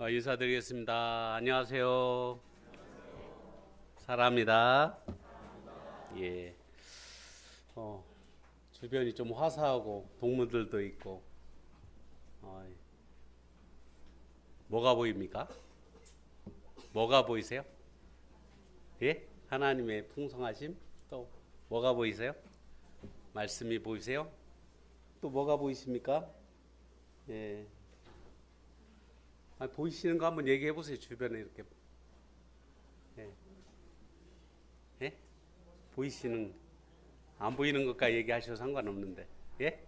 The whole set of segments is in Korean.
인사드리겠습니다. 안녕하세요. 사라입니다. 예. 주변이 좀 화사하고 동물들도 있고, 뭐가 보입니까? 뭐가 보이세요? 예? 하나님의 풍성하심? 또 뭐가 보이세요? 말씀이 보이세요? 또 뭐가 보이십니까? 예. 보이시는 거 한번 얘기해 보세요. 주변에 이렇게. 예. 예? 보이시는, 안 보이는 것까지 얘기하셔도 상관없는데. 예?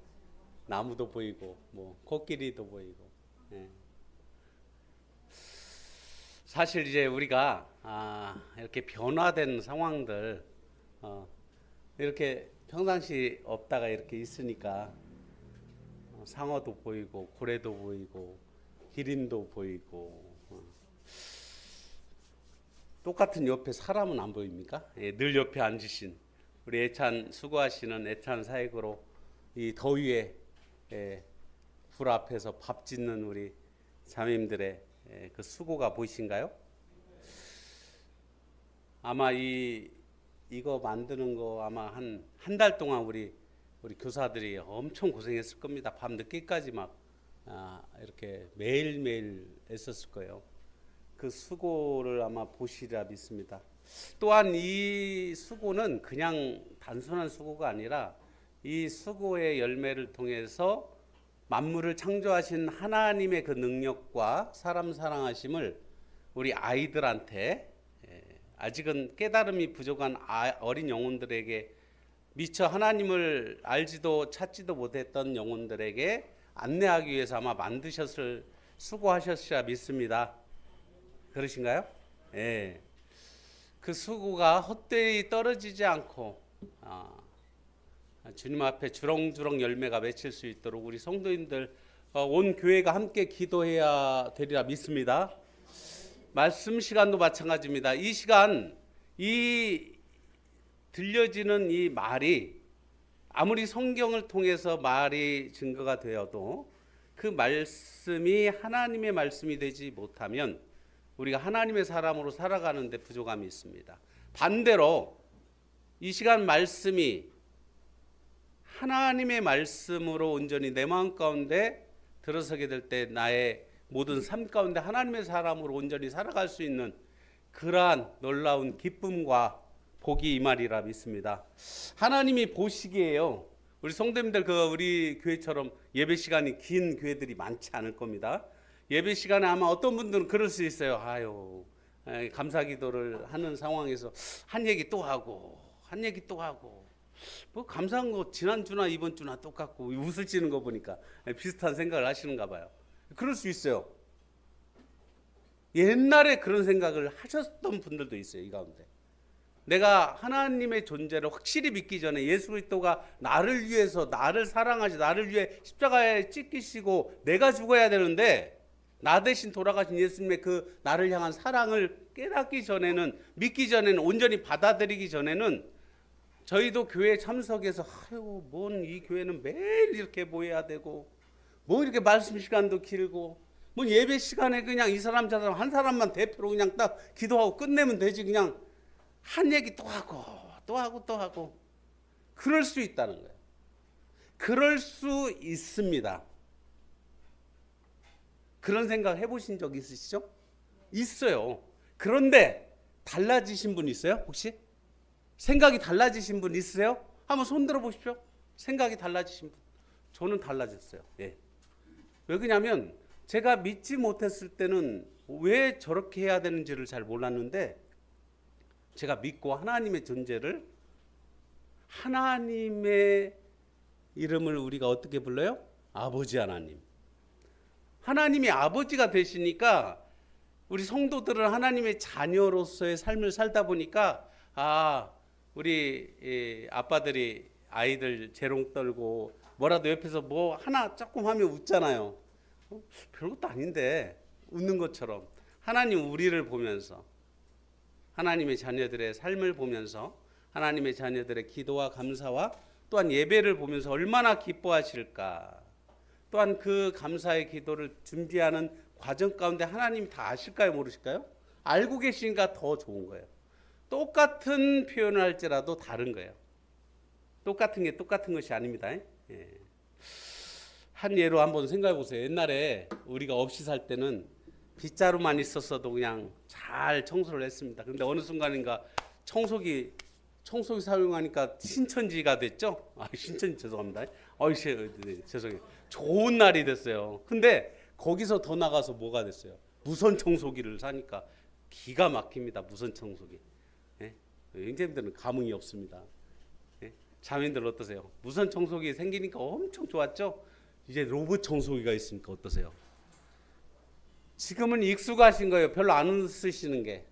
나무도 보이고, 뭐, 코끼리도 보이고. 예. 사실 이제 우리가, 이렇게 변화된 상황들, 이렇게 평상시 없다가 이렇게 있으니까, 상어도 보이고, 고래도 보이고, 기린도 보이고, 똑같은 옆에 사람은 안 보입니까? 예, 늘 옆에 앉으신 우리 애찬 수고하시는 애찬 사역으로 이 더위에 불 앞에서 밥 짓는 우리 자매님들의 그 수고가 보이신가요? 아마 이거 만드는 거 아마 한 달 동안 우리 교사들이 엄청 고생했을 겁니다. 밤 늦게까지 막 이렇게 매일매일 애썼을 거예요. 그 수고를 아마 보시리라 믿습니다. 또한 이 수고는 그냥 단순한 수고가 아니라 이 수고의 열매를 통해서 만물을 창조하신 하나님의 그 능력과 사람 사랑하심을 우리 아이들한테, 아직은 깨달음이 부족한 어린 영혼들에게, 미처 하나님을 알지도 찾지도 못했던 영혼들에게 안내하기 위해서 아마 만드셨을, 수고하셨으리라 믿습니다. 그러신가요? 예. 그 수고가 헛되이 떨어지지 않고 주님 앞에 주렁주렁 열매가 맺힐 수 있도록 우리 성도님들 온 교회가 함께 기도해야 되리라 믿습니다. 말씀 시간도 마찬가지입니다. 이 시간, 이 들려지는 이 말이 아무리 성경을 통해서 말이 증거가 되어도 그 말씀이 하나님의 말씀이 되지 못하면 우리가 하나님의 사람으로 살아가는 데 부족함이 있습니다. 반대로 이 시간 말씀이 하나님의 말씀으로 온전히 내 마음 가운데 들어서게 될 때 나의 모든 삶 가운데 하나님의 사람으로 온전히 살아갈 수 있는 그러한 놀라운 기쁨과 복이 임하리라 믿습니다. 하나님이 보시기에요. 우리 성도님들 우리 교회처럼 예배 시간이 긴 교회들이 많지 않을 겁니다. 예배 시간에 아마 어떤 분들은 그럴 수 있어요. 감사기도를 하는 상황에서 한 얘기 또 하고 한 얘기 또 하고, 뭐 감사한 거 지난주나 이번주나 똑같고, 웃으시는 거 보니까 비슷한 생각을 하시는가 봐요. 그럴 수 있어요. 옛날에 그런 생각을 하셨던 분들도 있어요. 이 가운데 내가 하나님의 존재를 확실히 믿기 전에 예수 그리스도가 나를 위해서, 나를 사랑하시, 나를 위해 십자가에 찢기시고 내가 죽어야 되는데, 나 대신 돌아가신 예수님의 그 나를 향한 사랑을 깨닫기 전에는, 믿기 전에는, 온전히 받아들이기 전에는 저희도 교회 참석해서 뭔 이 교회는 매일 이렇게 모여야 되고, 뭐 이렇게 말씀 시간도 길고, 뭐 예배 시간에 그냥 이 사람 저 사람 한 사람만 대표로 그냥 딱 기도하고 끝내면 되지, 그냥 한 얘기 또 하고 또 하고 또 하고. 그럴 수 있다는 거예요. 그럴 수 있습니다. 그런 생각 해보신 적 있으시죠? 있어요. 그런데 달라지신 분 있어요? 혹시? 생각이 달라지신 분 있으세요? 한번 손 들어 보십시오. 생각이 달라지신 분. 저는 달라졌어요. 예. 왜 그러냐면 제가 믿지 못했을 때는 왜 저렇게 해야 되는지를 잘 몰랐는데, 제가 믿고 하나님의 존재를, 하나님의 이름을 우리가 어떻게 불러요? 아버지 하나님. 하나님이 아버지가 되시니까 우리 성도들은 하나님의 자녀로서의 삶을 살다 보니까, 우리 아빠들이 아이들 재롱 떨고 뭐라도 옆에서 뭐 하나 조금 하면 웃잖아요. 별것도 아닌데 웃는 것처럼 하나님 우리를 보면서, 하나님의 자녀들의 삶을 보면서, 하나님의 자녀들의 기도와 감사와 또한 예배를 보면서 얼마나 기뻐하실까. 또한 그 감사의 기도를 준비하는 과정 가운데 하나님이 다 아실까요, 모르실까요? 알고 계시니까 더 좋은 거예요. 똑같은 표현을 할지라도 다른 거예요. 똑같은 게 똑같은 것이 아닙니다. 예. 한 예로 한번 생각해 보세요. 옛날에 우리가 없이 살 때는 빗자루만 있었어도 그냥 잘 청소를 했습니다. 그런데 어느 순간인가 청소기 사용하니까 신천지가 됐죠. 신천지 죄송합니다. 죄송해요. 좋은 날이 됐어요. 근데 거기서 더 나가서 뭐가 됐어요? 무선 청소기를 사니까 기가 막힙니다. 무선 청소기. 예? 형제님들은 감흥이 없습니다. 예? 자매님들 어떠세요? 무선 청소기 생기니까 엄청 좋았죠. 이제 로봇 청소기가 있으니까 어떠세요? 지금은 익숙하신 거예요. 별로 안 쓰시는 게.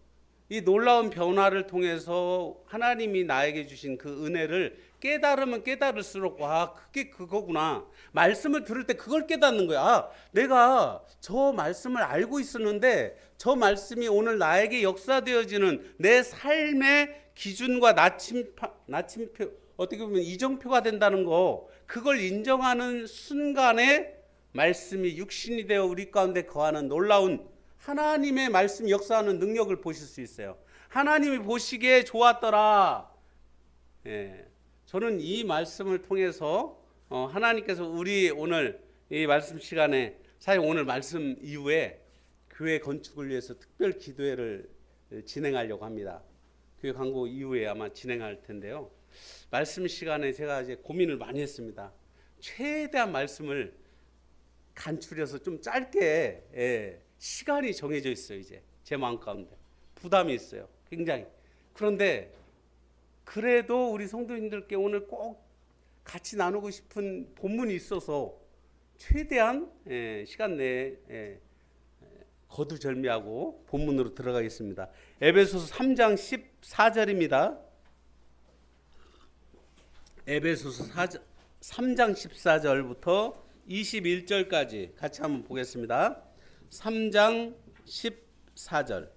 이 놀라운 변화를 통해서 하나님이 나에게 주신 그 은혜를 깨달으면 깨달을수록 와, 그게 그거구나. 말씀을 들을 때 그걸 깨닫는 거야. 내가 저 말씀을 알고 있었는데 저 말씀이 오늘 나에게 역사되어지는 내 삶의 기준과 나침표, 어떻게 보면 이정표가 된다는 거, 그걸 인정하는 순간에 말씀이 육신이 되어 우리 가운데 거하는 놀라운 하나님의 말씀 역사하는 능력을 보실 수 있어요. 하나님이 보시기에 좋았더라. 예, 저는 이 말씀을 통해서 하나님께서 우리 오늘 이 말씀 시간에, 사실 오늘 말씀 이후에 교회 건축을 위해서 특별 기도회를 진행하려고 합니다. 교회 광고 이후에 아마 진행할 텐데요. 말씀 시간에 제가 이제 고민을 많이 했습니다. 최대한 말씀을 간추려서 좀 짧게, 시간이 정해져 있어요. 이제 제 마음 가운데 부담이 있어요. 굉장히. 그런데 그래도 우리 성도님들께 오늘 꼭 같이 나누고 싶은 본문이 있어서 최대한 시간 내에 거두절미하고 본문으로 들어가겠습니다. 에베소서 3장 14절입니다. 에베소서 3장 14절부터 21절까지 같이 한번 보겠습니다. 3장 14절.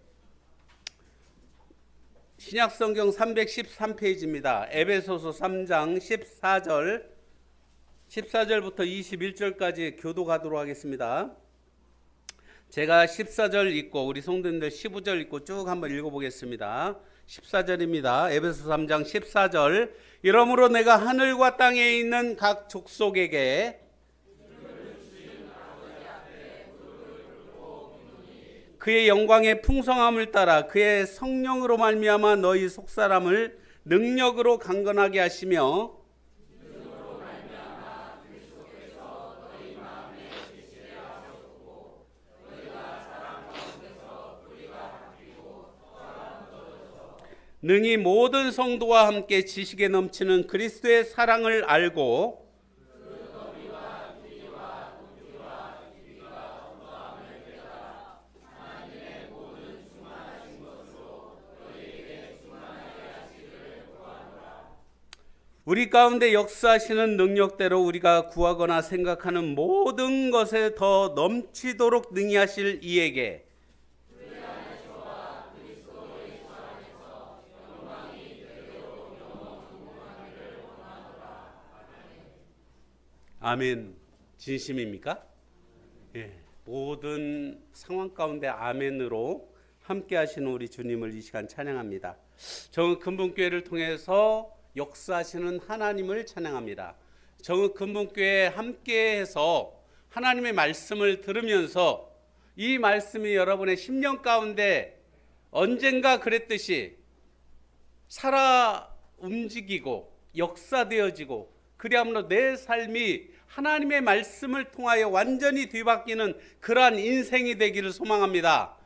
신약성경 313페이지입니다. 에베소서 3장 14절부터 21절까지 교도가도록 하겠습니다. 제가 14절 읽고 우리 성도님들 15절 읽고 쭉 한번 읽어보겠습니다. 14절입니다. 에베소서 3장 14절. 이러므로 내가 하늘과 땅에 있는 각 족속에게 그의 영광의 풍성함을 따라 그의 성령으로 말미암아 너희 속사람을 능력으로 강건하게 하시며 능히 모든 성도와 함께 지식에 넘치는 그리스도의 사랑을 알고 우리 가운데 역사하시는 능력대로 우리가 구하거나 생각하는 모든 것에 더 넘치도록 능히 하실 이에게 아멘. 진심입니까? 예. 모든 상황 가운데 아멘으로 함께 하시는 우리 주님을 이 시간 찬양합니다. 정읍 근본교회를 통해서 역사하시는 하나님을 찬양합니다. 정읍 근본교회 함께해서 하나님의 말씀을 들으면서 이 말씀이 여러분의 심령 가운데 언젠가 그랬듯이 살아 움직이고 역사되어지고 그리함으로 내 삶이 하나님의 말씀을 통하여 완전히 뒤바뀌는 그러한 인생이 되기를 소망합니다.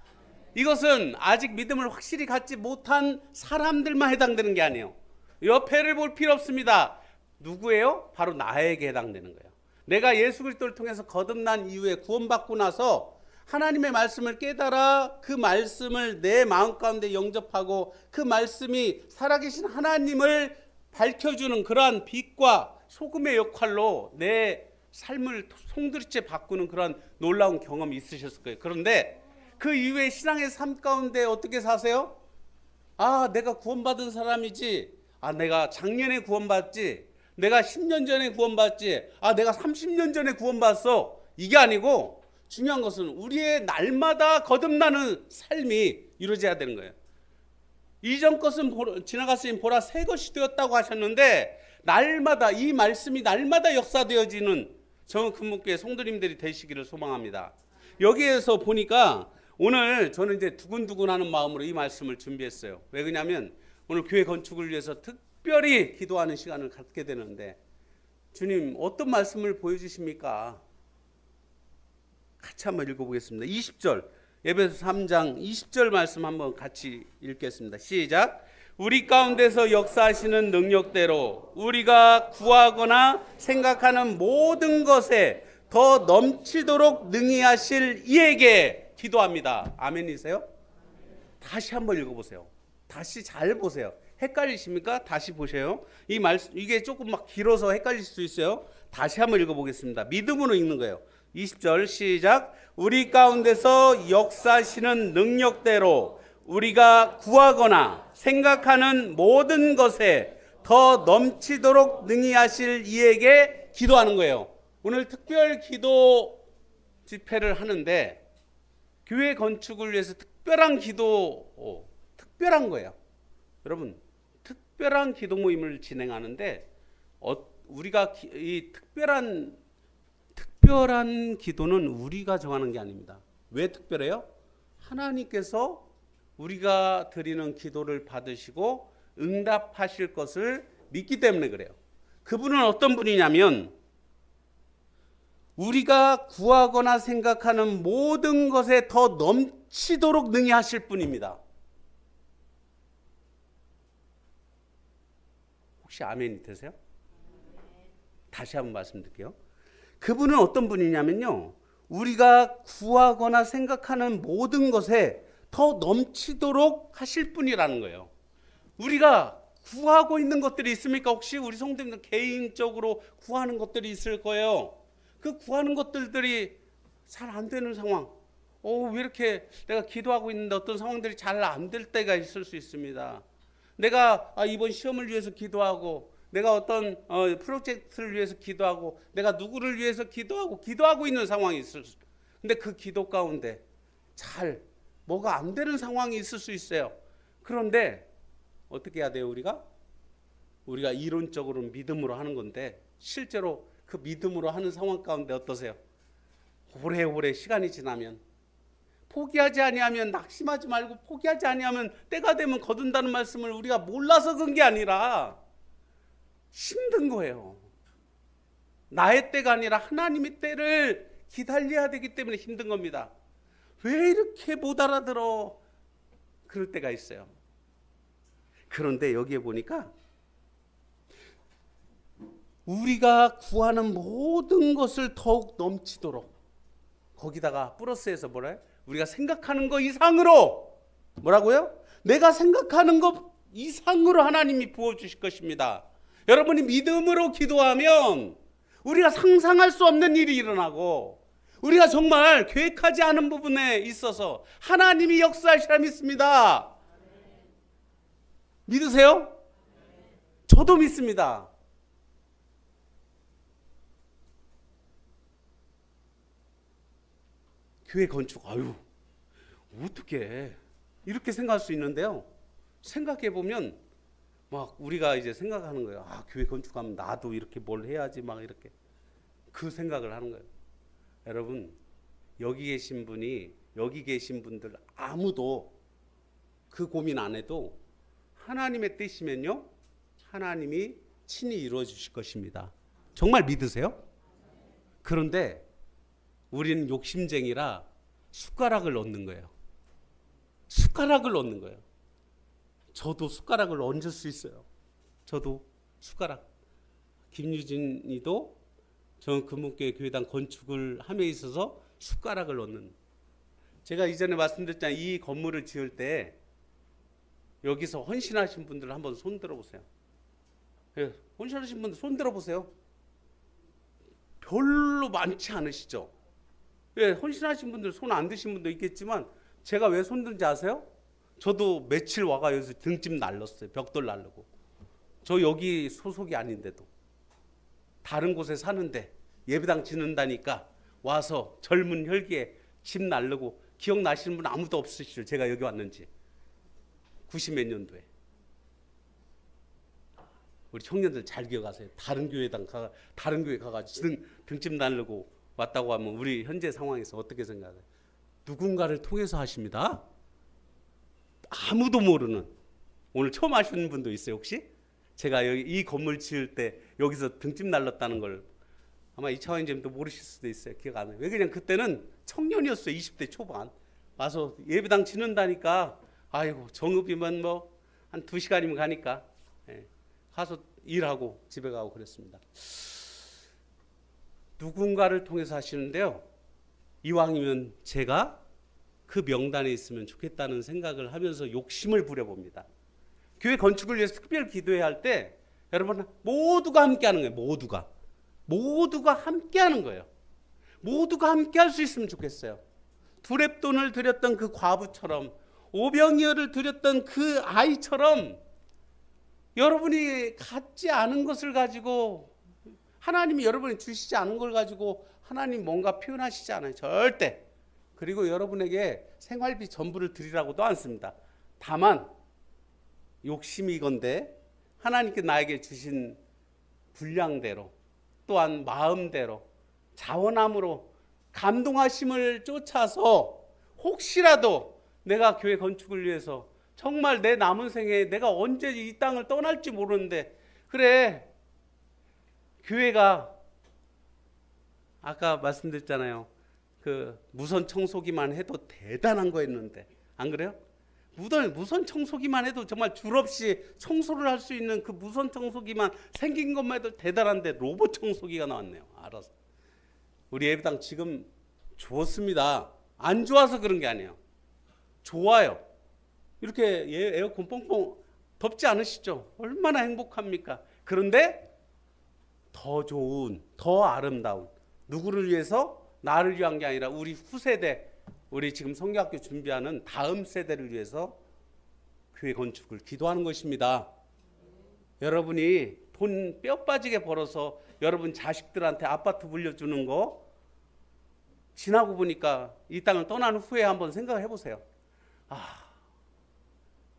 이것은 아직 믿음을 확실히 갖지 못한 사람들만 해당되는 게 아니에요. 옆에를 볼 필요 없습니다. 누구예요? 바로 나에게 해당되는 거예요. 내가 예수 그리스도를 통해서 거듭난 이후에 구원받고 나서 하나님의 말씀을 깨달아 그 말씀을 내 마음 가운데 영접하고 그 말씀이 살아계신 하나님을 밝혀주는 그러한 빛과 소금의 역할로 내 삶을 송두리째 바꾸는 그런 놀라운 경험이 있으셨을 거예요. 그런데 그 이후에 신앙의 삶 가운데 어떻게 사세요? 내가 구원받은 사람이지. 내가 작년에 구원받지. 내가 10년 전에 구원받지. 내가 30년 전에 구원받았어. 이게 아니고 중요한 것은 우리의 날마다 거듭나는 삶이 이루어져야 되는 거예요. 이전 것은 지나갔으니 보라 새 것이 되었다고 하셨는데, 날마다 이 말씀이 날마다 역사되어지는 저 근무교회 성도님들이 되시기를 소망합니다. 여기에서 보니까 오늘 저는 이제 두근두근하는 마음으로 이 말씀을 준비했어요. 왜 그러냐면 오늘 교회 건축을 위해서 특별히 기도하는 시간을 갖게 되는데, 주님 어떤 말씀을 보여주십니까? 같이 한번 읽어보겠습니다. 20절, 에베소 3장 20절 말씀 한번 같이 읽겠습니다. 시작. 우리 가운데서 역사하시는 능력대로 우리가 구하거나 생각하는 모든 것에 더 넘치도록 능히 하실 이에게 기도합니다. 아멘이세요? 다시 한번 읽어보세요. 다시 잘 보세요. 헷갈리십니까? 다시 보세요. 이 말씀, 이게 조금 막 길어서 헷갈릴 수 있어요. 다시 한번 읽어보겠습니다. 믿음으로 읽는 거예요. 20절 시작. 우리 가운데서 역사하시는 능력대로 우리가 구하거나 생각하는 모든 것에 더 넘치도록 능히 하실 이에게 기도하는 거예요. 오늘 특별 기도 집회를 하는데 교회 건축을 위해서 특별한 기도, 특별한 거예요. 여러분, 특별한 기도 모임을 진행하는데 우리가 이 특별한 기도는 우리가 정하는 게 아닙니다. 왜 특별해요? 하나님께서 우리가 드리는 기도를 받으시고 응답하실 것을 믿기 때문에 그래요. 그분은 어떤 분이냐면 우리가 구하거나 생각하는 모든 것에 더 넘치도록 능히 하실 분입니다. 혹시 아멘이 되세요? 다시 한번 말씀드릴게요. 그분은 어떤 분이냐면요, 우리가 구하거나 생각하는 모든 것에 더 넘치도록 하실 분이라는 거예요. 우리가 구하고 있는 것들이 있습니까? 혹시 우리 성도님들 개인적으로 구하는 것들이 있을 거예요. 그 구하는 것들이 잘 안 되는 상황, 왜 이렇게 내가 기도하고 있는데 어떤 상황들이 잘 안 될 때가 있을 수 있습니다. 내가 이번 시험을 위해서 기도하고, 내가 어떤 프로젝트를 위해서 기도하고, 내가 누구를 위해서 기도하고 있는 상황이 있을 수. 근데 그 기도 가운데 잘 뭐가 안 되는 상황이 있을 수 있어요. 그런데 어떻게 해야 돼요? 우리가 이론적으로 믿음으로 하는 건데 실제로 그 믿음으로 하는 상황 가운데 어떠세요? 오래오래 시간이 지나면, 포기하지 아니하면, 낙심하지 말고 포기하지 아니하면 때가 되면 거둔다는 말씀을 우리가 몰라서 그런 게 아니라 힘든 거예요. 나의 때가 아니라 하나님의 때를 기다려야 되기 때문에 힘든 겁니다. 왜 이렇게 못 알아들어? 그럴 때가 있어요. 그런데 여기에 보니까 우리가 구하는 모든 것을 더욱 넘치도록, 거기다가 플러스해서 뭐래요? 우리가 생각하는 것 이상으로, 뭐라고요? 내가 생각하는 것 이상으로 하나님이 부어주실 것입니다. 여러분이 믿음으로 기도하면 우리가 상상할 수 없는 일이 일어나고, 우리가 정말 계획하지 않은 부분에 있어서 하나님이 역사하시라 믿습니다. 믿으세요? 저도 믿습니다. 교회 건축, 어떻게 이렇게 생각할 수 있는데요. 생각해 보면 막 우리가 이제 생각하는 거예요. 교회 건축하면 나도 이렇게 뭘 해야지, 막 이렇게 그 생각을 하는 거예요. 여러분, 여기 계신 분들 아무도 그 고민 안 해도 하나님의 뜻이면요, 하나님이 친히 이루어 주실 것입니다. 정말 믿으세요? 그런데 우리는 욕심쟁이라 숟가락을 넣는 거예요. 숟가락을 넣는 거예요. 저도 숟가락을 얹을 수 있어요. 저도 숟가락. 김유진이도 전 금문교회 교회당 건축을 함에 있어서 숟가락을 넣는. 제가 이전에 말씀드렸잖아요. 이 건물을 지을 때 여기서 헌신하신 분들 한번 손 들어보세요. 헌신하신 분들 손 들어보세요. 별로 많지 않으시죠? 헌신하신 분들, 손 안 드신 분도 있겠지만 제가 왜 손 든지 아세요? 저도 며칠 와가 여기서 등짐 날랐어요. 벽돌 날르고. 저 여기 소속이 아닌데도 다른 곳에 사는데 예배당 지는다니까 와서 젊은 혈기에 집 날르고, 기억나시는 분 아무도 없으시죠? 제가 여기 왔는지. 90 몇 년도에. 우리 청년들 잘 기억하세요. 다른 교회 가가지고 등짐 날르고 왔다고 하면 우리 현재 상황에서 어떻게 생각해요? 누군가를 통해서 하십니다. 아무도 모르는. 오늘 처음 하시는 분도 있어요 혹시? 제가 여기 이 건물 지을 때 여기서 등짐 날랐다는 걸 아마 이차원님도 모르실 수도 있어요. 기억 안 나요. 왜 그냥 그때는 청년이었어요. 20대 초반. 와서 예배당 지는다니까 아이고 정읍이면 뭐 한 2시간이면 가니까 가서 일하고 집에 가고 그랬습니다. 누군가를 통해서 하시는데요. 이왕이면 제가 그 명단에 있으면 좋겠다는 생각을 하면서 욕심을 부려봅니다. 교회 건축을 위해서 특별 기도해야 할 때 여러분 모두가 함께 하는 거예요. 모두가 함께 하는 거예요. 모두가 함께 할 수 있으면 좋겠어요. 두렙돈을 드렸던 그 과부처럼, 오병이어를 드렸던 그 아이처럼 여러분이 갖지 않은 것을 가지고, 하나님이 여러분이 주시지 않은 걸 가지고 하나님 뭔가 표현하시지 않아요. 절대. 그리고 여러분에게 생활비 전부를 드리라고도 안 씁니다. 다만 욕심이건대 하나님께 나에게 주신 분량대로, 또한 마음대로, 자원함으로 감동하심을 쫓아서 혹시라도 내가 교회 건축을 위해서 정말 내 남은 생에 내가 언제 이 땅을 떠날지 모르는데, 그래 교회가 아까 말씀드렸잖아요. 그 무선 청소기만 해도 대단한 거였는데, 안 그래요? 무선 청소기만 해도 정말 줄 없이 청소를 할 수 있는 그 무선 청소기만 생긴 것만 해도 대단한데 로봇 청소기가 나왔네요. 알아서. 우리 예배당 지금 좋습니다. 안 좋아서 그런 게 아니에요. 좋아요. 이렇게 에어컨 뻥뻥 덥지 않으시죠? 얼마나 행복합니까? 그런데 더 좋은, 더 아름다운, 누구를 위해서? 나를 위한 게 아니라 우리 후세대, 우리 지금 성경학교 준비하는 다음 세대를 위해서 교회 건축을 기도하는 것입니다. 여러분이 돈 뼈 빠지게 벌어서 여러분 자식들한테 아파트 물려주는 거 지나고 보니까 이 땅을 떠난 후에 한번 생각해 보세요.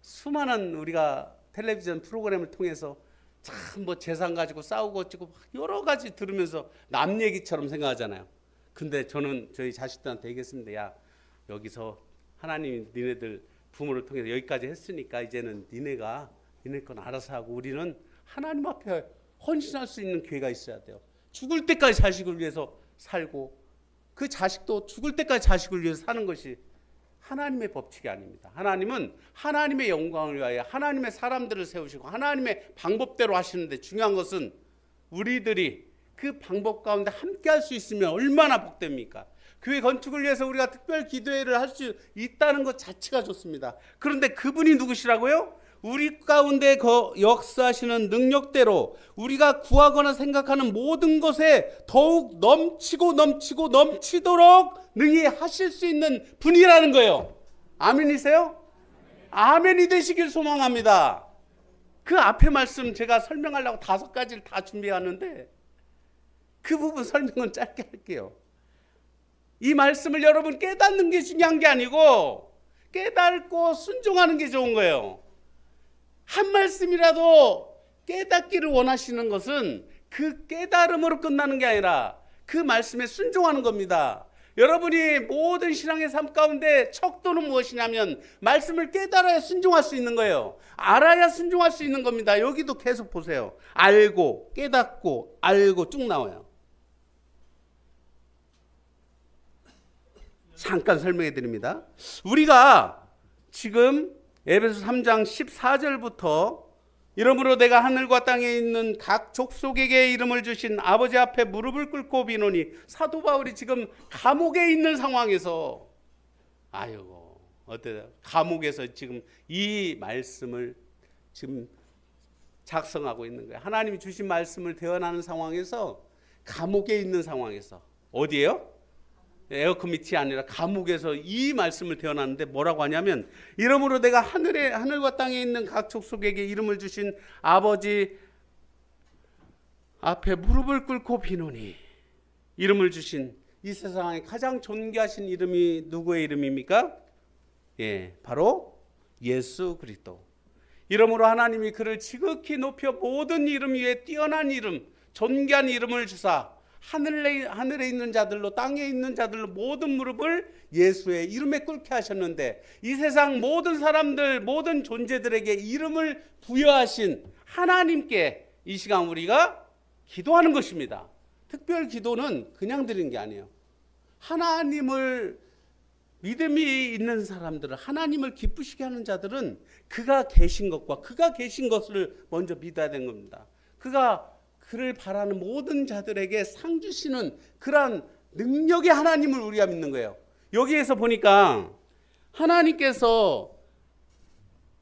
수많은 우리가 텔레비전 프로그램을 통해서 참 뭐 재산 가지고 싸우고 어찌고 여러 가지 들으면서 남 얘기처럼 생각하잖아요. 근데 저는 저희 자식들한테 얘기했습니다. 야, 여기서 하나님이 니네들 부모를 통해서 여기까지 했으니까 이제는 니네 건 알아서 하고 우리는 하나님 앞에 헌신할 수 있는 기회가 있어야 돼요. 죽을 때까지 자식을 위해서 살고 그 자식도 죽을 때까지 자식을 위해서 사는 것이 하나님의 법칙이 아닙니다. 하나님은 하나님의 영광을 위하여 하나님의 사람들을 세우시고 하나님의 방법대로 하시는데, 중요한 것은 우리들이 그 방법 가운데 함께 할 수 있으면 얼마나 복됩니까? 교회 건축을 위해서 우리가 특별 기도회를 할 수 있다는 것 자체가 좋습니다. 그런데 그분이 누구시라고요? 우리 가운데 역사하시는 능력대로 우리가 구하거나 생각하는 모든 것에 더욱 넘치도록 능히 하실 수 있는 분이라는 거예요. 아멘이세요? 아멘이 되시길 소망합니다. 그 앞에 말씀 제가 설명하려고 5가지를 다 준비하는데 그 부분 설명은 짧게 할게요. 이 말씀을 여러분 깨닫는 게 중요한 게 아니고 깨닫고 순종하는 게 좋은 거예요. 한 말씀이라도 깨닫기를 원하시는 것은 그 깨달음으로 끝나는 게 아니라 그 말씀에 순종하는 겁니다. 여러분이 모든 신앙의 삶 가운데 척도는 무엇이냐면 말씀을 깨달아야 순종할 수 있는 거예요. 알아야 순종할 수 있는 겁니다. 여기도 계속 보세요. 알고, 깨닫고, 알고 쭉 나와요. 잠깐 설명해 드립니다. 우리가 지금 에베소 3장 14절부터 이러므로 내가 하늘과 땅에 있는 각 족속에게 이름을 주신 아버지 앞에 무릎을 꿇고 비노니, 사도 바울이 지금 감옥에 있는 상황에서 아이고 어때요? 감옥에서 지금 이 말씀을 지금 작성하고 있는 거예요. 하나님이 주신 말씀을 대언하는 상황에서, 감옥에 있는 상황에서, 어디예요? 에어컨 밑이 아니라 감옥에서 이 말씀을 대언하는데 뭐라고 하냐면, 이러므로 내가 하늘과 땅에 있는 각 족속에게 이름을 주신 아버지 앞에 무릎을 꿇고 비노니, 이름을 주신 이 세상에 가장 존귀하신 이름이 누구의 이름입니까? 예, 바로 예수 그리스도. 이러므로 하나님이 그를 지극히 높여 모든 이름 위에 뛰어난 이름, 존귀한 이름을 주사 하늘에 있는 자들로 땅에 있는 자들로 모든 무릎을 예수의 이름에 꿇게 하셨는데, 이 세상 모든 사람들, 모든 존재들에게 이름을 부여하신 하나님께 이 시간 우리가 기도하는 것입니다. 특별 기도는 그냥 드리는 게 아니에요. 하나님을 믿음이 있는 사람들은, 하나님을 기쁘시게 하는 자들은 그가 계신 것과 그가 계신 것을 먼저 믿어야 되는 겁니다. 그가 그를 바라는 모든 자들에게 상 주시는 그러한 능력의 하나님을 우리가 믿는 거예요. 여기에서 보니까 하나님께서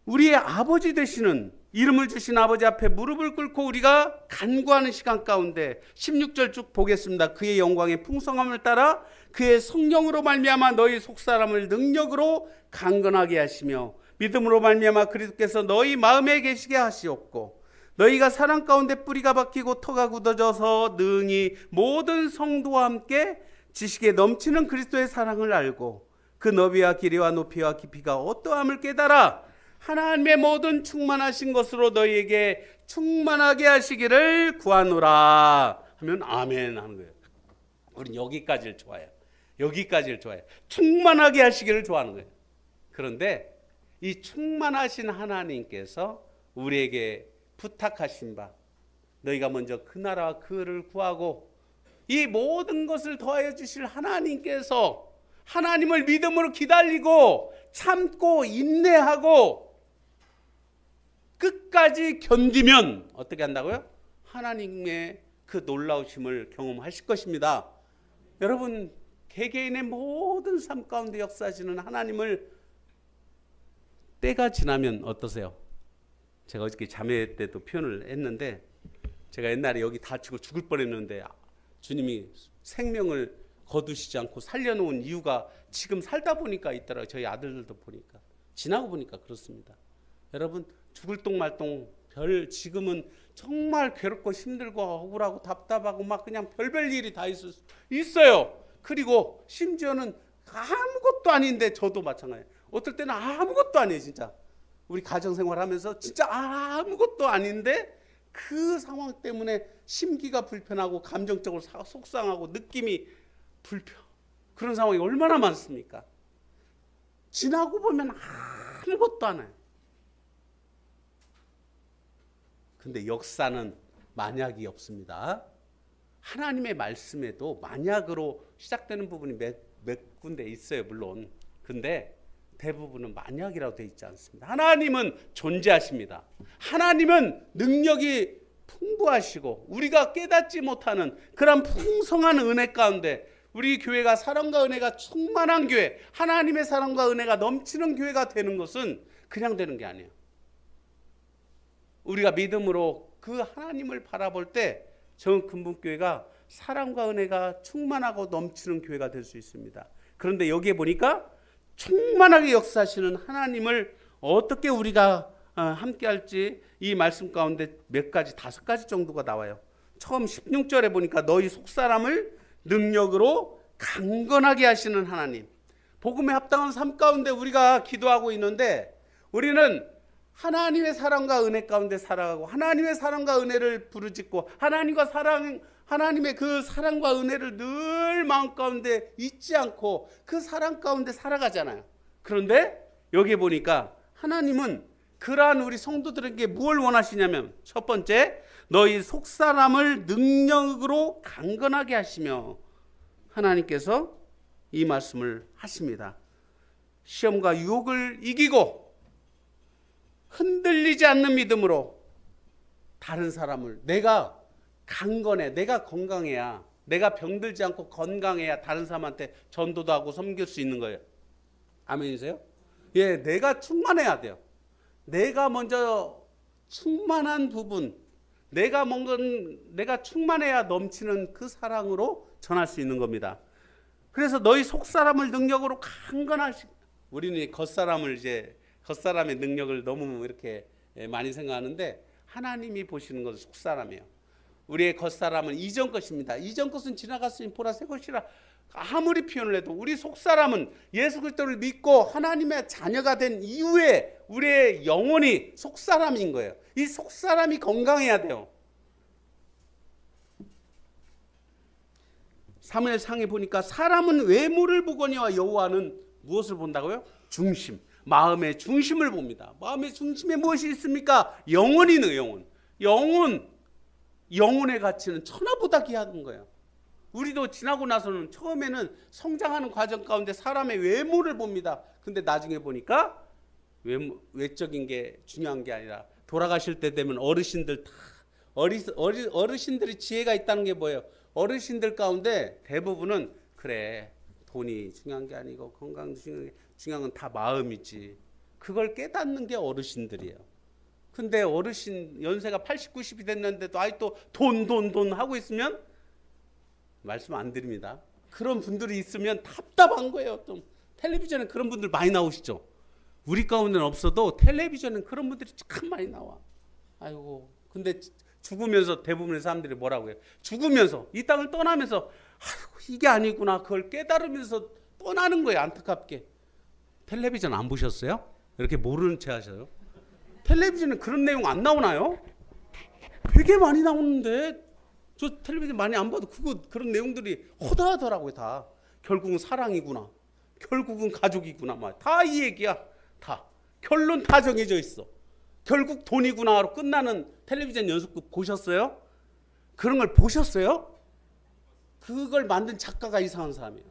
우리의 아버지 되시는, 이름을 주신 아버지 앞에 무릎을 꿇고 우리가 간구하는 시간 가운데 16절 쭉 보겠습니다. 그의 영광의 풍성함을 따라 그의 성령으로 말미암아 너희 속사람을 능력으로 강건하게 하시며 믿음으로 말미암아 그리스도께서 너희 마음에 계시게 하시옵고 너희가 사랑 가운데 뿌리가 박히고 터가 굳어져서 능히 모든 성도와 함께 지식에 넘치는 그리스도의 사랑을 알고 그 너비와 길이와 높이와 깊이가 어떠함을 깨달아 하나님의 모든 충만하신 것으로 너희에게 충만하게 하시기를 구하노라 하면 아멘 하는 거예요. 우린 여기까지를 좋아해요. 여기까지를 좋아해요. 충만하게 하시기를 좋아하는 거예요. 그런데 이 충만하신 하나님께서 우리에게 부탁하신 바, 너희가 먼저 그 나라와 그를 구하고 이 모든 것을 더하여 주실 하나님께서, 하나님을 믿음으로 기다리고 참고 인내하고 끝까지 견디면 어떻게 한다고요? 하나님의 그 놀라우심을 경험하실 것입니다. 여러분, 개개인의 모든 삶 가운데 역사하시는 하나님을 때가 지나면 어떠세요? 제가 어저께 자매 때도 표현을 했는데, 제가 옛날에 여기 다치고 죽을 뻔했는데 주님이 생명을 거두시지 않고 살려놓은 이유가 지금 살다 보니까 있더라고요. 저희 아들들도 보니까, 지나고 보니까 그렇습니다. 여러분, 죽을 똥말똥 지금은 정말 괴롭고 힘들고 억울하고 답답하고 막 그냥 별별 일이 다 있어요. 그리고 심지어는 아무것도 아닌데, 저도 마찬가지예요. 어떨 때는 아무것도 아니에요. 진짜 우리 가정생활 하면서 진짜 아무것도 아닌데 그 상황 때문에 심기가 불편하고 감정적으로 속상하고 느낌이 그런 상황이 얼마나 많습니까? 지나고 보면 아무것도 안 해요. 근데 역사는 만약이 없습니다. 하나님의 말씀에도 만약으로 시작되는 부분이 몇 군데 있어요, 물론. 근데 대부분은 만약이라고 되어 있지 않습니다. 하나님은 존재하십니다. 하나님은 능력이 풍부하시고 우리가 깨닫지 못하는 그런 풍성한 은혜 가운데 우리 교회가 사랑과 은혜가 충만한 교회, 하나님의 사랑과 은혜가 넘치는 교회가 되는 것은 그냥 되는 게 아니에요. 우리가 믿음으로 그 하나님을 바라볼 때 정금분교회가 사랑과 은혜가 충만하고 넘치는 교회가 될 수 있습니다. 그런데 여기에 보니까 충만하게 역사하시는 하나님을 어떻게 우리가 함께 할지 이 말씀 가운데 몇 가지, 5가지 정도가 나와요. 처음 16절에 보니까 너희 속사람을 능력으로 강건하게 하시는 하나님. 복음에 합당한 삶 가운데 우리가 기도하고 있는데 우리는 하나님의 사랑과 은혜 가운데 살아가고 하나님의 사랑과 은혜를 부르짖고 하나님의 그 사랑과 은혜를 늘 마음 가운데 잊지 않고 그 사랑 가운데 살아가잖아요. 그런데 여기 보니까 하나님은 그러한 우리 성도들에게 무엇을 원하시냐면, 첫 번째, 너희 속사람을 능력으로 강건하게 하시며, 하나님께서 이 말씀을 하십니다. 시험과 유혹을 이기고 흔들리지 않는 믿음으로 다른 사람을, 내가 강건해, 내가 건강해야, 내가 병들지 않고 건강해야 다른 사람한테 전도도 하고 섬길 수 있는 거예요. 아멘이세요? 예, 내가 충만해야 돼요. 내가 먼저 충만한 부분, 내가 충만해야 넘치는 그 사랑으로 전할 수 있는 겁니다. 그래서 너희 속사람을 능력으로 강건하시, 우리는 겉사람의 능력을 너무 이렇게 많이 생각하는데 하나님이 보시는 것은 속사람이에요. 우리의 겉사람은 이전 것입니다. 이전 것은 지나갔으니 보라 새 것이라. 아무리 표현을 해도 우리 속사람은 예수 그리스도를 믿고 하나님의 자녀가 된 이후에 우리의 영혼이 속사람인 거예요. 이 속사람이 건강해야 돼요. 사무엘상에 보니까 사람은 외모를 보거니와 여호와는 무엇을 본다고요? 중심, 마음의 중심을 봅니다. 마음의 중심에 무엇이 있습니까? 영혼이 있는 영혼. 영혼의 가치는 천하보다 귀한 거예요. 우리도 지나고 나서는 처음에는 성장하는 과정 가운데 사람의 외모를 봅니다. 근데 나중에 보니까 외적인 게 중요한 게 아니라 돌아가실 때 되면 어르신들 다 어르신들이 지혜가 있다는 게 뭐예요? 어르신들 가운데 대부분은 그래 돈이 중요한 게 아니고 건강도 중요한 건 다 마음이지. 그걸 깨닫는 게 어르신들이에요. 근데 어르신 연세가 80, 90이 됐는데도 아직도 돈 하고 있으면 말씀 안 드립니다. 그런 분들이 있으면 답답한 거예요. 또 텔레비전에 그런 분들 많이 나오시죠. 우리 가운데는 없어도 텔레비전에 그런 분들이 참 많이 나와. 아이고 근데 죽으면서 대부분의 사람들이 뭐라고 해요? 죽으면서 이 땅을 떠나면서 아이고 이게 아니구나 그걸 깨달으면서 떠나는 거예요. 안타깝게. 텔레비전 안 보셨어요? 이렇게 모르는 채 하셔요? 텔레비전에 그런 내용 안 나오나요? 되게 많이 나오는데 저 텔레비전 많이 안 봐도 그런 내용들이 허다하더라고요. 다 결국은 사랑이구나, 결국은 가족이구나, 다 이 얘기야. 다 결론 다 정해져 있어. 결국 돈이구나로 끝나는 텔레비전 연속극 보셨어요? 그런 걸 보셨어요? 그걸 만든 작가가 이상한 사람이에요.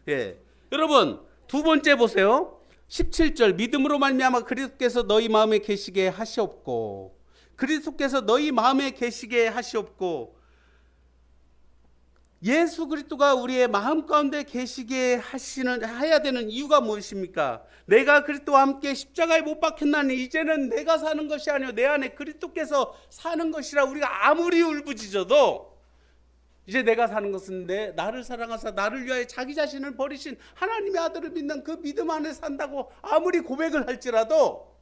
예, 여러분 두 번째 보세요. 17절 믿음으로 말미암아 그리스도께서 너희 마음에 계시게 하시옵고 그리스도께서 너희 마음에 계시게 하시옵고 예수 그리스도가 우리의 마음 가운데 계시게 해야 되는 이유가 무엇입니까? 내가 그리스도와 함께 십자가에 못 박혔나니 이제는 내가 사는 것이 아니요 내 안에 그리스도께서 사는 것이라. 우리가 아무리 울부짖어도 이제 내가 사는 것은 나를 사랑하사 나를 위하여 자기 자신을 버리신 하나님의 아들을 믿는 그 믿음 안에 산다고 아무리 고백을 할지라도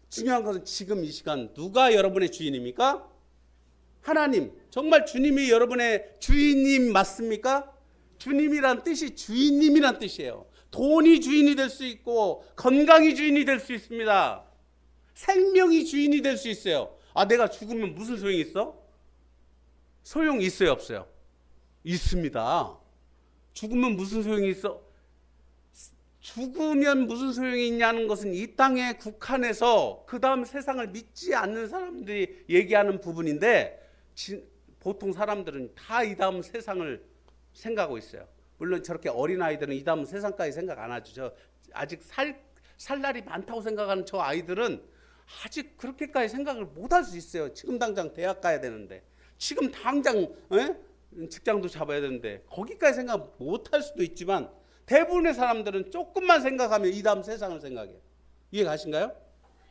중요한 것은 지금 이 시간 누가 여러분의 주인입니까? 하나님. 정말 주님이 여러분의 주인님 맞습니까? 주님이란 뜻이 주인님이란 뜻이에요. 돈이 주인이 될 수 있고 건강이 주인이 될 수 있습니다. 생명이 주인이 될 수 있어요. 내가 죽으면 무슨 소용이 있어? 소용 있어요, 없어요? 있습니다. 죽으면 무슨 소용이 있어? 죽으면 무슨 소용이 있냐는 것은 이 땅에 국한해서 그 다음 세상을 믿지 않는 사람들이 얘기하는 부분인데 보통 사람들은 다 이 다음 세상을 생각하고 있어요. 물론 저렇게 어린아이들은 이 다음 세상까지 생각 안 하죠. 아직 살 날이 많다고 생각하는 저 아이들은 아직 그렇게까지 생각을 못 할 수 있어요. 지금 당장 대학 가야 되는데, 지금 당장 직장도 잡아야 되는데 거기까지 생각 못 할 수도 있지만 대부분의 사람들은 조금만 생각하면 이 다음 세상을 생각해요. 이해 가신가요?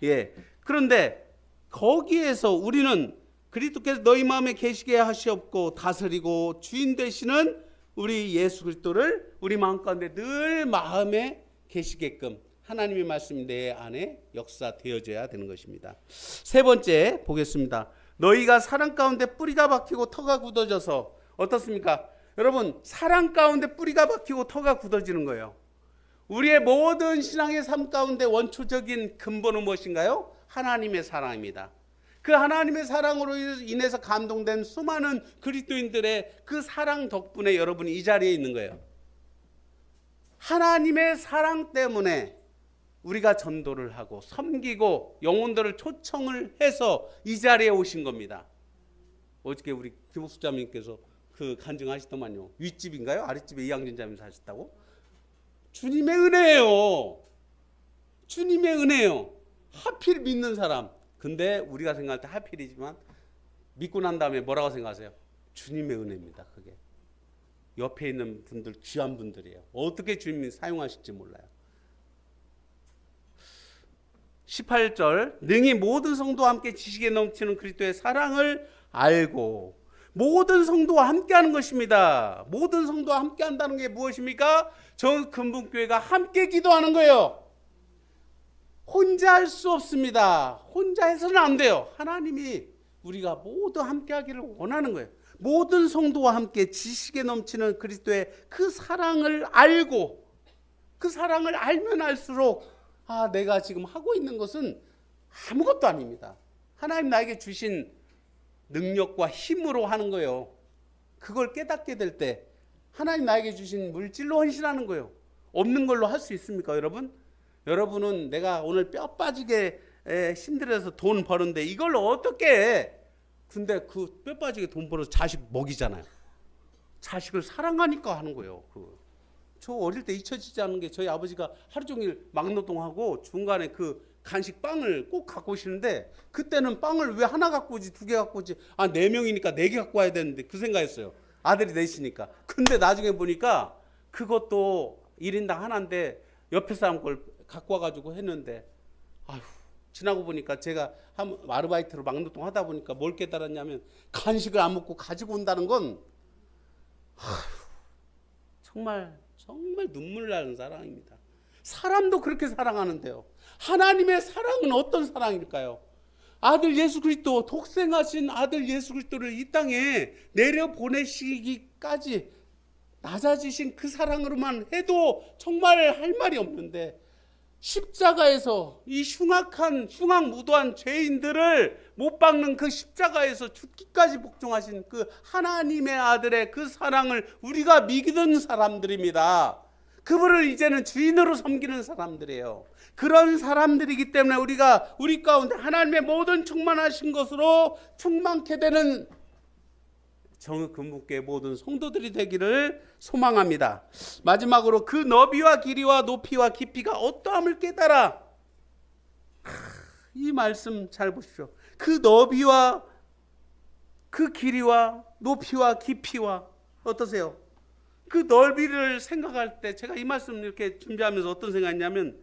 예. 그런데 거기에서 우리는 그리스도께서 너희 마음에 계시게 하시옵고 다스리고 주인 되시는 우리 예수 그리스도를 우리 마음 가운데 늘 마음에 계시게끔 하나님의 말씀이 내 안에 역사되어져야 되는 것입니다. 세 번째 보겠습니다. 너희가 사랑 가운데 뿌리가 박히고 터가 굳어져서 어떻습니까? 여러분 사랑 가운데 뿌리가 박히고 터가 굳어지는 거예요. 우리의 모든 신앙의 삶 가운데 원초적인 근본은 무엇인가요? 하나님의 사랑입니다. 그 하나님의 사랑으로 인해서 감동된 수많은 그리스도인들의 그 사랑 덕분에 여러분이 이 자리에 있는 거예요. 하나님의 사랑 때문에 우리가 전도를 하고 섬기고 영혼들을 초청을 해서 이 자리에 오신 겁니다. 어저께 우리 김옥수 자매님께서 그 간증하시더만요. 윗집인가요? 아랫집에 이양진 자매님 사셨다고? 주님의 은혜예요. 주님의 은혜예요. 하필 믿는 사람. 근데 우리가 생각할 때 하필이지만 믿고 난 다음에 뭐라고 생각하세요? 주님의 은혜입니다. 그게 옆에 있는 분들 귀한 분들이에요. 어떻게 주님이 사용하실지 몰라요. 18절 능히 모든 성도와 함께 지식에 넘치는 그리스도의 사랑을 알고 모든 성도와 함께하는 것입니다. 모든 성도와 함께한다는 게 무엇입니까? 전 근본교회가 함께 기도하는 거예요. 혼자 할 수 없습니다. 혼자 해서는 안 돼요. 하나님이 우리가 모두 함께 하기를 원하는 거예요. 모든 성도와 함께 지식에 넘치는 그리스도의 그 사랑을 알고, 그 사랑을 알면 알수록 내가 지금 하고 있는 것은 아무것도 아닙니다. 하나님 나에게 주신 능력과 힘으로 하는 거예요. 그걸 깨닫게 될 때 하나님 나에게 주신 물질로 헌신하는 거예요. 없는 걸로 할 수 있습니까, 여러분? 여러분은 내가 오늘 뼈 빠지게 힘들어서 돈 버는데 이걸 어떻게 해? 근데 그 뼈 빠지게 돈 벌어서 자식 먹이잖아요. 자식을 사랑하니까 하는 거예요. 저 어릴 때 잊혀지지 않은 게 저희 아버지가 하루 종일 막노동하고 중간에 그 간식 빵을 꼭 갖고 오시는데 그때는 빵을 왜 하나 갖고 오지 두 개 갖고 오지 4명이니까 4개 갖고 와야 되는데 그 생각했어요. 아들이 넷이니까. 근데 나중에 보니까 그것도 1인당 하나인데 옆에 사람 걸 갖고 와가지고 했는데 지나고 보니까 제가 아르바이트로 막노동 하다 보니까 뭘 깨달았냐면 간식을 안 먹고 가지고 온다는 건 정말 눈물 나는 사랑입니다. 사람도 그렇게 사랑하는데요. 하나님의 사랑은 어떤 사랑일까요? 아들 예수 그리스도, 독생하신 아들 예수 그리스도를 이 땅에 내려보내시기까지 낮아지신 그 사랑으로만 해도 정말 할 말이 없는데, 십자가에서 이 흉악무도한 죄인들을 못 박는 그 십자가에서 죽기까지 복종하신 그 하나님의 아들의 그 사랑을 우리가 믿는 사람들입니다. 그분을 이제는 주인으로 섬기는 사람들이에요. 그런 사람들이기 때문에 우리가 우리 가운데 하나님의 모든 충만하신 것으로 충만케 되는 정금국의 모든 성도들이 되기를 소망합니다. 마지막으로 그 너비와 길이와 높이와 깊이가 어떠함을 깨달아. 이 말씀 잘 보십시오. 그 너비와 그 길이와 높이와 깊이와 어떠세요? 그 넓이를 생각할 때 제가 이 말씀 이렇게 준비하면서 어떤 생각했냐면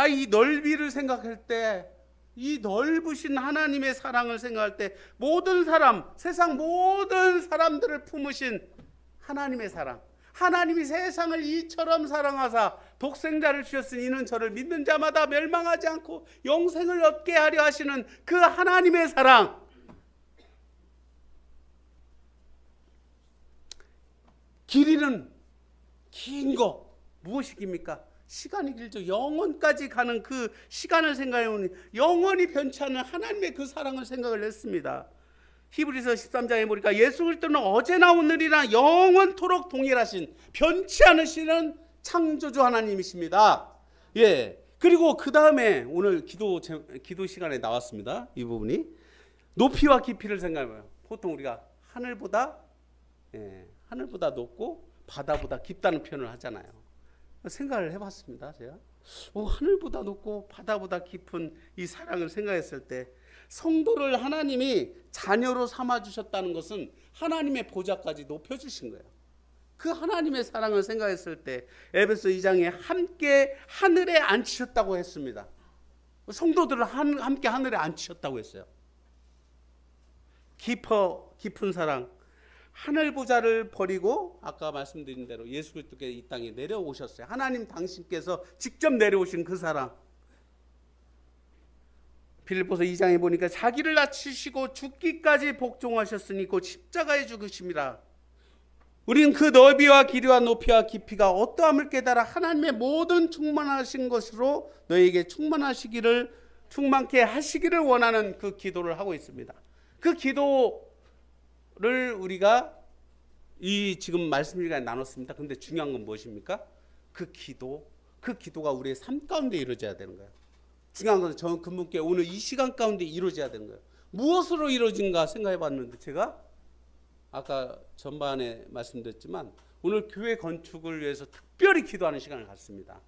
이 넓이를 생각할 때, 이 넓으신 하나님의 사랑을 생각할 때 모든 사람, 세상 모든 사람들을 품으신 하나님의 사랑, 하나님이 세상을 이처럼 사랑하사 독생자를 주셨으니 이는 저를 믿는 자마다 멸망하지 않고 영생을 얻게 하려 하시는 그 하나님의 사랑. 길이는 긴 거 무엇이 깁니까? 시간이 길죠. 영원까지 가는 그 시간을 생각해보니 영원히 변치 않는 하나님의 그 사랑을 생각을 했습니다. 히브리서 13장에 보니까 예수 그리스도는 어제나 오늘이나 영원토록 동일하신 변치 않으시는 창조주 하나님이십니다. 그리고 그 다음에 오늘 기도 시간에 나왔습니다. 이 부분이 높이와 깊이를 생각해봐요. 보통 우리가 하늘보다 높고 바다보다 깊다는 표현을 하잖아요. 생각을 해봤습니다. 제가 하늘보다 높고 바다보다 깊은 이 사랑을 생각했을 때 성도를 하나님이 자녀로 삼아주셨다는 것은 하나님의 보좌까지 높여주신 거예요. 그 하나님의 사랑을 생각했을 때 에베소 2장에 함께 하늘에 앉히셨다고 했습니다. 성도들을 함께 하늘에 앉히셨다고 했어요. 깊은 사랑, 하늘 보좌를 버리고 아까 말씀드린 대로 예수 그리스도께 이 땅에 내려오셨어요. 하나님 당신께서 직접 내려오신 그 사랑. 빌립보서 2장에 보니까 자기를 낮추시고 죽기까지 복종하셨으니 곧 십자가에 죽으심이라. 우리는 그 너비와 길이와 높이와 깊이가 어떠함을 깨달아 하나님의 모든 충만하신 것으로 너에게 충만케 하시기를 원하는 그 기도를 하고 있습니다. 그 기도를 우리가 지금 말씀 시간에 나눴습니다. 근데 중요한 건 무엇입니까? 그 기도가 우리의 삶 가운데 이루어져야 되는 거예요. 중요한 것은 저는 그분께 오늘 이 시간 가운데 이루어져야 되는 거예요. 무엇으로 이루어진가 생각해 봤는데 제가 아까 전반에 말씀드렸지만 오늘 교회 건축을 위해서 특별히 기도하는 시간을 갖습니다.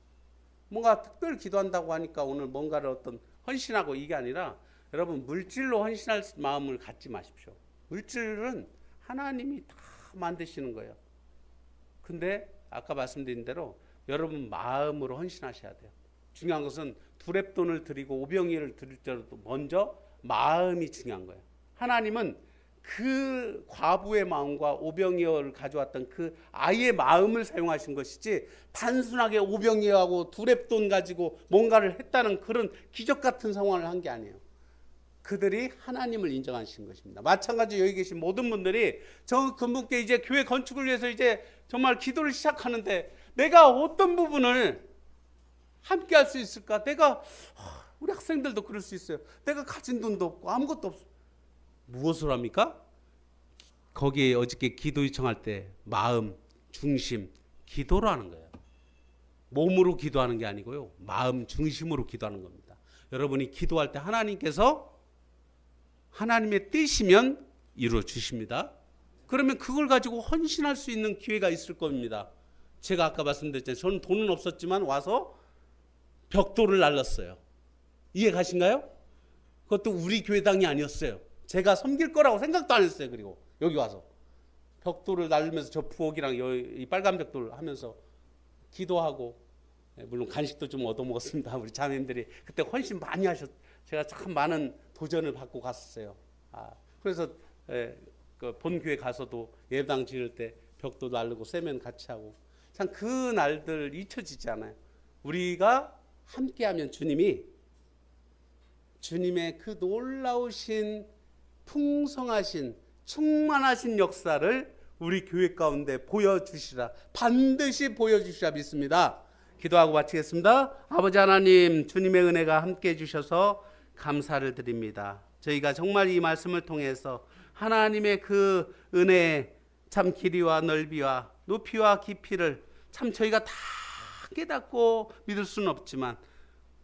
뭔가 특별히 기도한다고 하니까 오늘 뭔가를 어떤 헌신하고 이게 아니라 여러분 물질로 헌신할 마음을 갖지 마십시오. 물질은 하나님이 다 만드시는 거예요. 근데 아까 말씀드린 대로 여러분 마음으로 헌신하셔야 돼요. 중요한 것은 두렙돈을 드리고 오병이어를 드릴 때도 먼저 마음이 중요한 거예요. 하나님은 그 과부의 마음과 오병이어를 가져왔던 그 아이의 마음을 사용하신 것이지 단순하게 오병이어하고 두렙돈 가지고 뭔가를 했다는 그런 기적 같은 상황을 한 게 아니에요. 그들이 하나님을 인정하신 것입니다. 마찬가지로 여기 계신 모든 분들이 저 그분께 이제 교회 건축을 위해서 이제 정말 기도를 시작하는데 내가 어떤 부분을 함께 할 수 있을까? 우리 학생들도 그럴 수 있어요. 내가 가진 돈도 없고 아무것도 없어. 무엇을 합니까? 거기에 어저께 기도 요청할 때 마음, 중심, 기도로 하는 거예요. 몸으로 기도하는 게 아니고요. 마음 중심으로 기도하는 겁니다. 여러분이 기도할 때 하나님께서 하나님의 뜻이면 이루어 주십니다. 그러면 그걸 가지고 헌신할 수 있는 기회가 있을 겁니다. 제가 아까 말씀드렸잖아요. 저는 돈은 없었지만 와서 벽돌을 날랐어요. 이해 가신가요? 그것도 우리 교회당이 아니었어요. 제가 섬길 거라고 생각도 안 했어요. 그리고 여기 와서 벽돌을 날리면서 저 부엌이랑 이 빨간 벽돌 하면서 기도하고, 물론 간식도 좀 얻어먹었습니다. 우리 자매님들이 그때 헌신 많이 제가 참 많은 도전을 받고 갔었어요. 그래서 그 본교회 가서도 예배당 지을 때 벽도 날르고 세면 같이 하고, 참 그 날들 잊혀지지 않아요. 우리가 함께하면 주님의 그 놀라우신 풍성하신 충만하신 역사를 우리 교회 가운데 보여주시라, 반드시 보여주시라 믿습니다. 기도하고 마치겠습니다. 아버지 하나님, 주님의 은혜가 함께 해주셔서 감사를 드립니다. 저희가 정말 이 말씀을 통해서 하나님의 그 은혜의 참 길이와 넓이와 높이와 깊이를 참 저희가 다 깨닫고 믿을 수는 없지만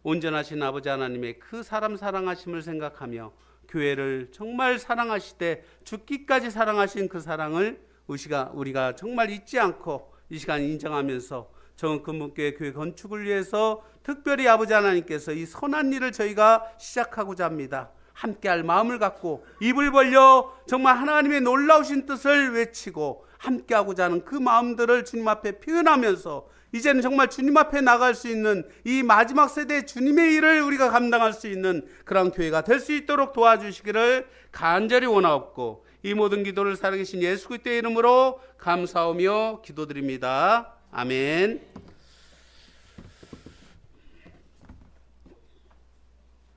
온전하신 아버지 하나님의 그 사람 사랑하심을 생각하며 교회를 정말 사랑하시되 죽기까지 사랑하신 그 사랑을 우리가 정말 잊지 않고 이 시간 인정하면서 정은금문교회 교회 건축을 위해서 특별히 아버지 하나님께서 이 선한 일을 저희가 시작하고자 합니다. 함께할 마음을 갖고 입을 벌려 정말 하나님의 놀라우신 뜻을 외치고 함께하고자 하는 그 마음들을 주님 앞에 표현하면서 이제는 정말 주님 앞에 나갈 수 있는 이 마지막 세대 주님의 일을 우리가 감당할 수 있는 그런 교회가 될 수 있도록 도와주시기를 간절히 원하옵고, 이 모든 기도를 살아계신 예수 그리스도의 이름으로 감사하며 기도드립니다. 아멘.